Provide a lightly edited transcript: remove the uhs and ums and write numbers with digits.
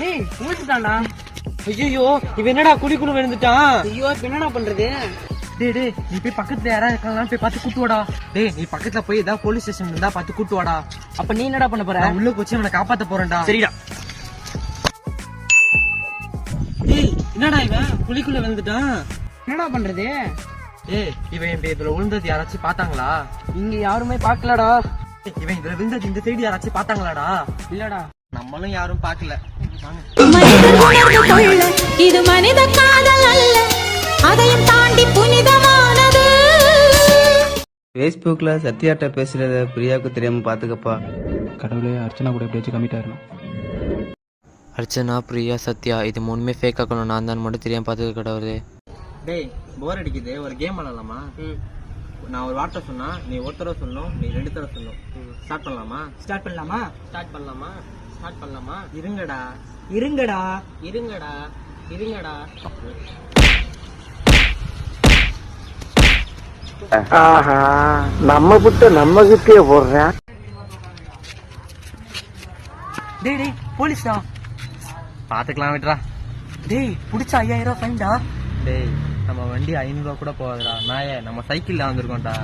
ஏய் ஊத்துட்டான்டா. ஐயோ இவன் என்னடா குழிக்குள்ள விழுந்துட்டான். ஐயோ இப்ப என்னடா பண்றது? டேய் டேய் நீ போய் பக்கத்துல யாராவது இருக்காங்களான்னு போய் பார்த்து கூட்டு வாடா. டேய் நீ பக்கத்துல போய் ஏதாவது போலீஸ் ஸ்டேஷன் இருந்தா பார்த்து கூட்டு வாடா. அப்ப நீ என்னடா பண்ண போற? நான் உள்ள போச்சு அவனை காப்பாத்த போறேன்டா. சரிடா. டேய் என்னடா இவன் குழிக்குள்ள விழுந்துட்டான். என்னடா பண்றது? ஏய் இவன் இதுல விழுந்தது யாராச்சும் பாத்தாங்களா? இங்க யாருமே பாக்கலடா. இவன் இதுல விழுந்தது இந்த சைடு யாராச்சும் பாத்தாங்களாடா? இல்லடா. நம்மளும் யாரும் பாக்கல. இது மனித காதல் அல்ல, அதையும் தாண்டி புனிதமானது. ஃபேஸ்புக்ல சத்யாட்ட பேசுறத பிரியாவுக்கு தெரியாம பாத்துக்கப்பா. கடவுளே, அர்ச்சனா கூட எப்படியாச்சும் கமிட் ஆயிடணும். அர்ச்சனா, பிரியா, சத்யா இது மூணுமே ஃபேக் ஆக்கணும். நான் தான் மட்டும் தெரியாம பார்த்துக்க கடவுளே. டேய் போர் அடிக்குது, ஒரு கேம் விளையாடலாமா? நான் ஒரு வார்த்தை சொன்னா நீ ஒரு தடவை சொல்லணும், நீ 2 தடவை சொல்லணும். ஸ்டார்ட் பண்ணலாமா? ஸ்டார்ட் பண்ணலாமா? ஸ்டார்ட் பண்ணலாமா? ஸ்டார்ட் பண்ணலாமா? இருங்கடா இருங்கடா. இருங்கடா இருங்கடா. ஆஹா, நம்ம புட்ட நம்ம கிட்டே போடுறேன். டேய் டேய் போலீஸ்டா. பாத்துக்கலாம் விட்றா. டேய் புடிச்ச 5000 ஃபைன்டா. டேய் நம்ம வண்டி 500 ரூபா கூட போகாதுடா. நாயே நம்ம சைக்கிள்ல வந்திருக்கோம்டா.